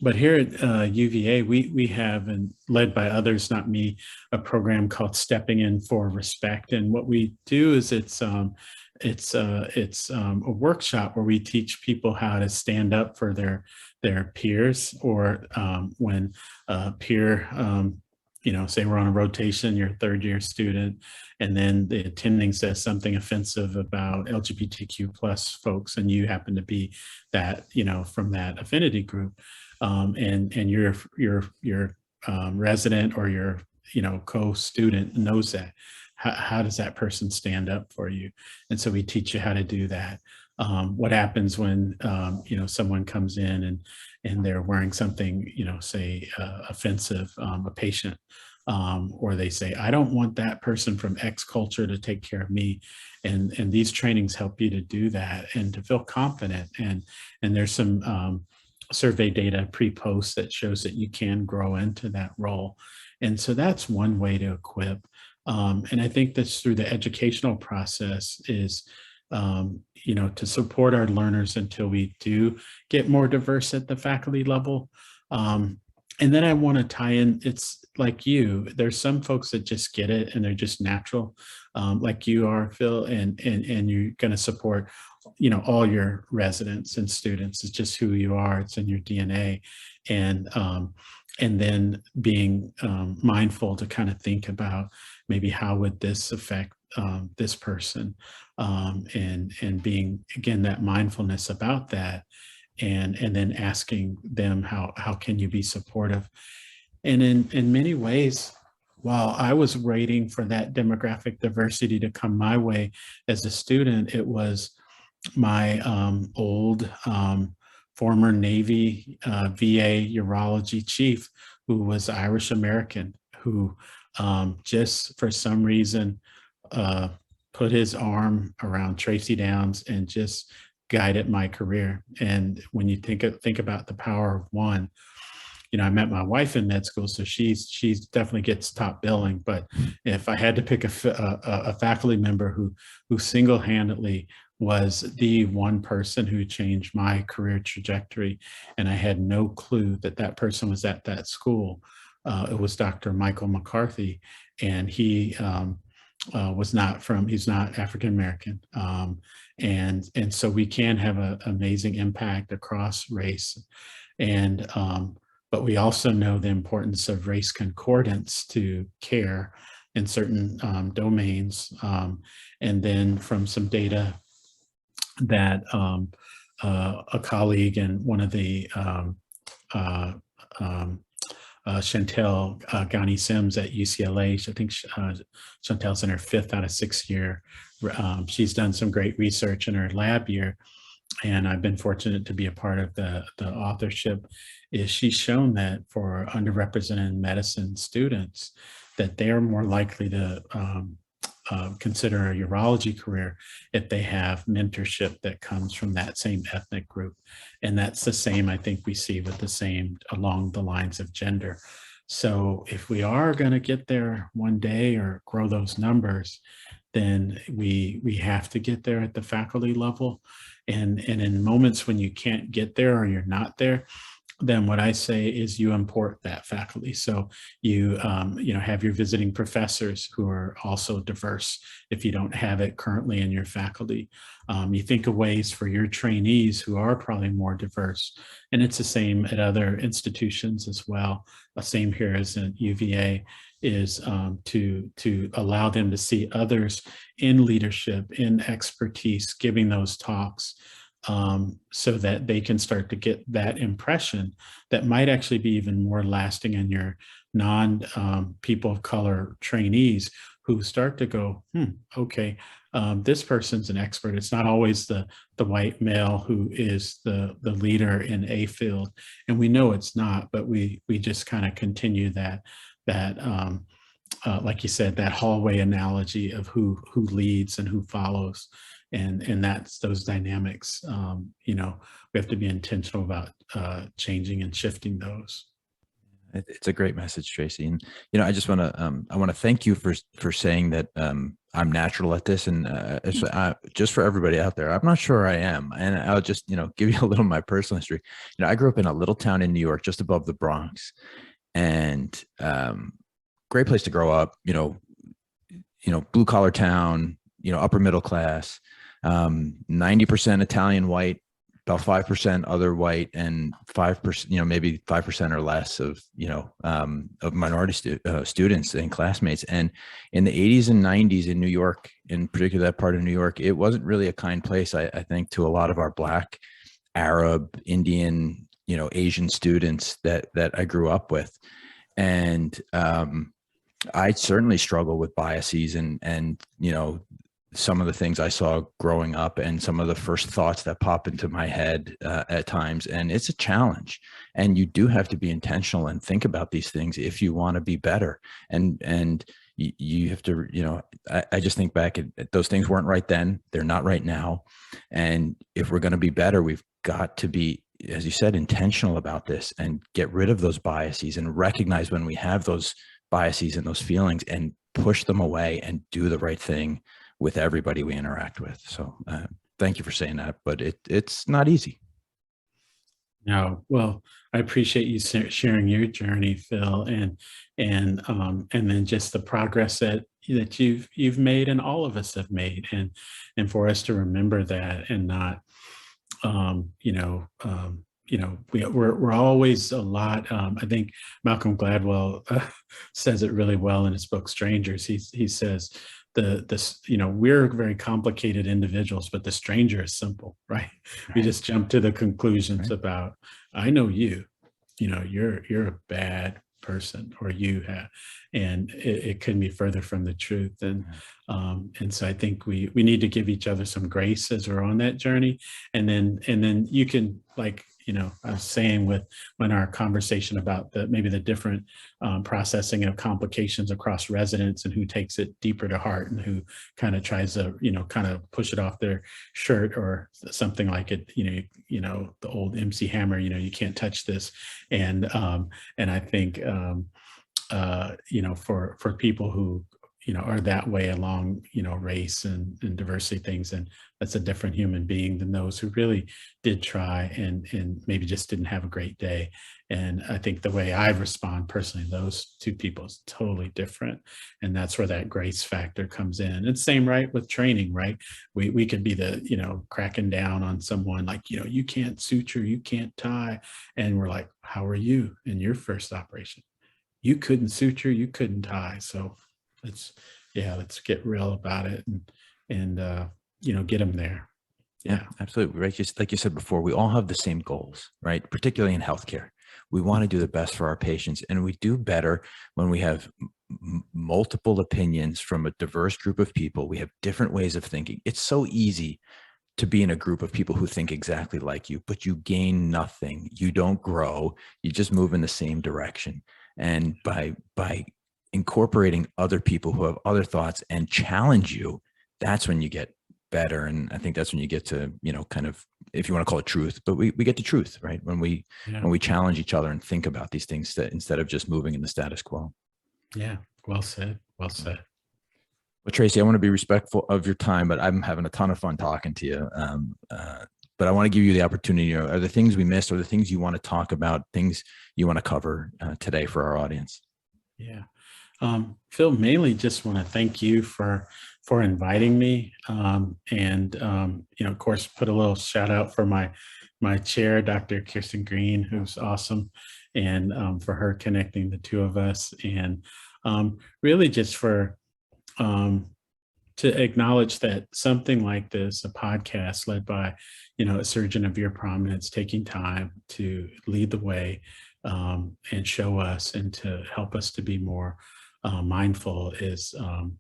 [SPEAKER 2] But here at UVA, we have, and led by others, not me, a program called Stepping In for Respect. And what we do is it's a workshop where we teach people how to stand up for their peers, or when a peer, say we're on a rotation, you're a third-year student, and then the attending says something offensive about LGBTQ plus folks, and you happen to be that, from that affinity group, and your resident or your co-student knows that. How does that person stand up for you? And so we teach you how to do that. What happens when someone comes in and they're wearing something, say offensive, a patient, or they say, I don't want that person from X culture to take care of me. And these trainings help you to do that and to feel confident. And there's some survey data pre-post that shows that you can grow into that role. And so that's one way to equip. And I think that's through the educational process is, to support our learners until we do get more diverse at the faculty level. And then I want to tie in, it's like there's some folks that just get it and they're just natural, like you are, Phil, and you're going to support, all your residents and students. It's just who you are. It's in your DNA. And then being mindful to kind of think about maybe how would this affect this person, and being, again, that mindfulness about that, and then asking them how can you be supportive. And in many ways, while I was waiting for that demographic diversity to come my way as a student, it was my old former Navy VA urology chief, who was Irish American, who just for some reason put his arm around Tracy Downs and just guided my career. And when you think about the power of one, I met my wife in med school, so she's definitely gets top billing. But if I had to pick a faculty member who single-handedly was the one person who changed my career trajectory, and I had no clue that that person was at that school, it was Dr. Michael McCarthy, and he he's not African American. And so we can have an amazing impact across race. And but we also know the importance of race concordance to care in certain domains. And then from some data that a colleague and one of the Chantel Ghani Sims at UCLA. I think Chantel's in her 5th out of 6th year. She's done some great research in her lab year, and I've been fortunate to be a part of the authorship. Is she's shown that for underrepresented medicine students, that they are more likely to consider a urology career if they have mentorship that comes from that same ethnic group. And that's the same, I think we see with the same along the lines of gender. So if we are going to get there one day or grow those numbers, then we have to get there at the faculty level. And in moments when you can't get there or you're not there, then what I say is you import that faculty. So you have your visiting professors who are also diverse if you don't have it currently in your faculty. You think of ways for your trainees who are probably more diverse, and it's the same at other institutions as well. The same here as at UVA is to allow them to see others in leadership, in expertise, giving those talks. So that they can start to get that impression that might actually be even more lasting in your people of color trainees who start to go, okay, this person's an expert. It's not always the white male who is the leader in a field, and we know it's not, but we just kind of continue that like you said, that hallway analogy of who leads and who follows. And that's those dynamics. We have to be intentional about changing and shifting those.
[SPEAKER 1] It's a great message, Tracy. And I just want to I want to thank you for saying that I'm natural at this. And just for everybody out there, I'm not sure I am. And I'll just give you a little of my personal history. I grew up in a little town in New York, just above the Bronx, and great place to grow up. Blue collar town. Upper middle class. 90% Italian white, about 5% other white, and 5%, maybe 5% or less of minority students and classmates. And in the 80s and 90s in New York, in particular that part of New York, it wasn't really a kind place, I think, to a lot of our Black, Arab, Indian, Asian students that I grew up with. And I certainly struggle with biases and some of the things I saw growing up and some of the first thoughts that pop into my head at times. And it's a challenge, and you do have to be intentional and think about these things if you want to be better. And you have to, I just think back at those things weren't right then. They're not right now. And if we're going to be better, we've got to be, as you said, intentional about this and get rid of those biases and recognize when we have those biases and those feelings and push them away and do the right thing with everybody we interact with. So thank you for saying that, but it's not easy.
[SPEAKER 2] No, well, I appreciate you sharing your journey, Phil, and then just the progress that you've made, and all of us have made, and for us to remember that and not, we're always a lot. I think Malcolm Gladwell says it really well in his book Strangers. He says, we're very complicated individuals, but the stranger is simple, right? We just jump to the conclusions about, I know you're a bad person, or you have, and it couldn't be further from the truth. And so I think we need to give each other some grace as we're on that journey. And then you can, like, I was saying when our conversation about maybe the different processing of complications across residents and who takes it deeper to heart and who kind of tries to, kind of push it off their shirt or something like it, the old MC Hammer, you can't touch this. And I think, for people who, are that way along, race and diversity things, and that's a different human being than those who really did try and maybe just didn't have a great day. And I think the way I respond personally, those two people is totally different. And that's where that grace factor comes in. And same, right, with training, right? We could be the, cracking down on someone like, you can't suture, you can't tie. And we're like, how are you in your first operation? You couldn't suture, you couldn't tie. So let's get real about it and get them there.
[SPEAKER 1] Yeah, absolutely. Right. Just like you said before, we all have the same goals, right? Particularly in healthcare. We want to do the best for our patients, and we do better when we have multiple opinions from a diverse group of people. We have different ways of thinking. It's so easy to be in a group of people who think exactly like you, but you gain nothing. You don't grow. You just move in the same direction. And by incorporating other people who have other thoughts and challenge you, that's when you get better. And I think that's when you get to, kind of, if you want to call it truth, but we get to truth, right? When we challenge each other and think about these things instead of just moving in the status quo.
[SPEAKER 2] Yeah. Well said. Well said.
[SPEAKER 1] Well, Tracy, I want to be respectful of your time, but I'm having a ton of fun talking to you. But I want to give you the opportunity. Are there things we missed, or the things you want to talk about, things you want to cover today for our audience?
[SPEAKER 2] Yeah. Phil, mainly just want to thank you for inviting me. And of course, put a little shout out for my chair, Dr. Kirsten Green, who's awesome, and for her connecting the two of us, and really just for to acknowledge that something like this, a podcast led by, a surgeon of your prominence, taking time to lead the way and show us and to help us to be more mindful is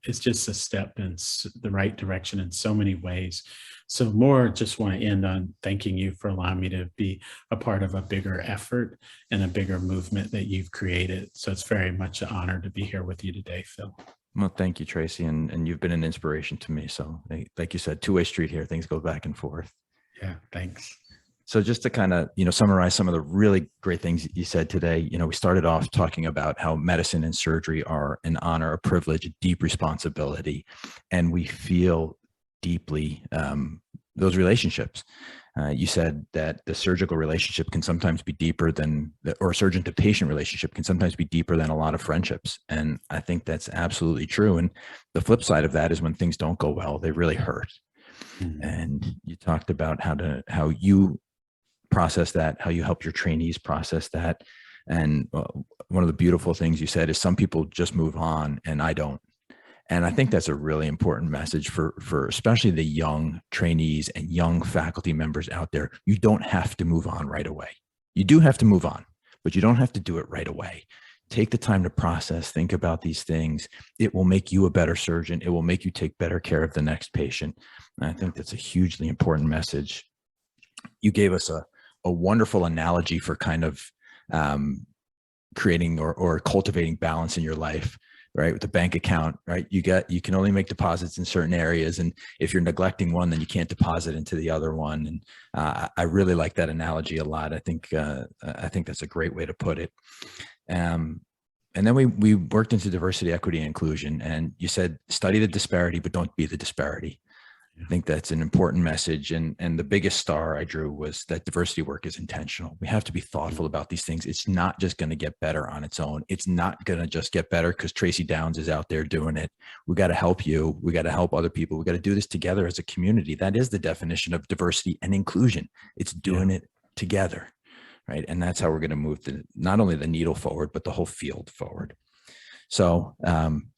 [SPEAKER 2] just a step in the right direction in so many ways. So more just want to end on thanking you for allowing me to be a part of a bigger effort and a bigger movement that you've created. So it's very much an honor to be here with you today, Phil.
[SPEAKER 1] Well, thank you, Tracy. And you've been an inspiration to me. So like you said, two-way street here, things go back and forth.
[SPEAKER 2] Yeah, thanks.
[SPEAKER 1] So just to kind of, summarize some of the really great things you said today, we started off talking about how medicine and surgery are an honor, a privilege, a deep responsibility, and we feel deeply those relationships. You said that the surgical relationship can sometimes be deeper or surgeon to patient relationship can sometimes be deeper than a lot of friendships. And I think that's absolutely true. And the flip side of that is when things don't go well, they really hurt. Mm-hmm. And you talked about how you process that, how you help your trainees process that. And one of the beautiful things you said is some people just move on and I don't. And I think that's a really important message for especially the young trainees and young faculty members out there. You don't have to move on right away. You do have to move on, but you don't have to do it right away. Take the time to process, think about these things. It will make you a better surgeon. It will make you take better care of the next patient. And I think that's a hugely important message. You gave us a wonderful analogy for kind of creating or cultivating balance in your life, right? With the bank account, right? You can only make deposits in certain areas. And if you're neglecting one, then you can't deposit into the other one. And I really like that analogy a lot. I think that's a great way to put it. And then we worked into diversity, equity, and inclusion. And you said, study the disparity, but don't be the disparity. I think that's an important message. And the biggest star I drew was that diversity work is intentional. We have to be thoughtful about these things. It's not just going to get better on its own. It's not going to just get better because Tracy Downs is out there doing it. We got to help you. We got to help other people. We got to do this together as a community. That is the definition of diversity and inclusion. It's doing it together, right? And that's how we're going to move not only the needle forward, but the whole field forward. So,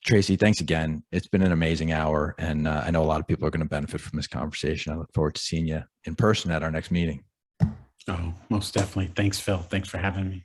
[SPEAKER 1] Tracy, thanks again. It's been an amazing hour, and I know a lot of people are going to benefit from this conversation. I look forward to seeing you in person at our next meeting.
[SPEAKER 2] Oh, most definitely. Thanks, Phil. Thanks for having me.